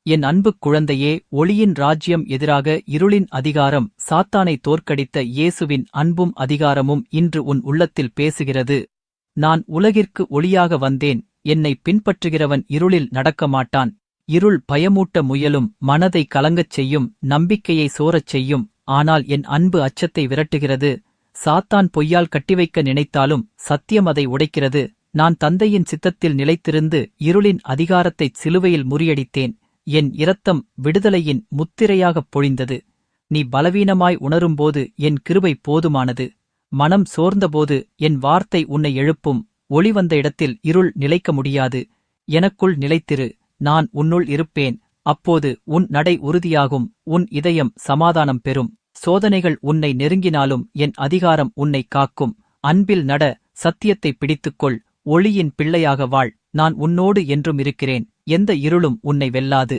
என் அன்புக் குழந்தையே, ஒளியின் ராஜ்யம் எதிராக இருளின் அதிகாரம் சாத்தானை தோற்கடித்த இயேசுவின் அன்பும் அதிகாரமும் இன்று உன் உள்ளத்தில் பேசுகிறது. நான் உலகிற்கு ஒளியாக வந்தேன், என்னை பின்பற்றுகிறவன் இருளில் நடக்கமாட்டான். இருள் பயமூட்ட முயலும், மனதை கலங்கச் செய்யும், நம்பிக்கையை சோரச் செய்யும். ஆனால் என் அன்பு அச்சத்தை விரட்டுகிறது. சாத்தான் பொய்யால் கட்டிவைக்க நினைத்தாலும் சத்தியம் அதை உடைக்கிறது. நான் தந்தையின் சித்தத்தில் நிலைத்திருந்து இருளின் அதிகாரத்தைச் சிலுவையில் முறியடித்தேன். என் இரத்தம் விடுதலையின் முத்திரையாகப் பொழிந்தது. நீ பலவீனமாய் உணரும்போது என் கிருபை போதுமானது. மனம் சோர்ந்தபோது என் வார்த்தை உன்னை எழுப்பும். ஒளி வந்த இடத்தில் இருள் நிலைக்க முடியாது. எனக்குள் நிலைத்திரு, நான் உன்னுள் இருப்பேன். அப்போது உன் நடை உறுதியாகும், உன் இதயம் சமாதானம் பெறும். சோதனைகள் உன்னை நெருங்கினாலும் என் அதிகாரம் உன்னை காக்கும். அன்பில் நட, சத்தியத்தை பிடித்துக்கொள், ஒளியின் பிள்ளையாக வாழ். நான் உன்னோடு என்றும் இருக்கிறேன். எந்த இருளும் உன்னை வெல்லாது.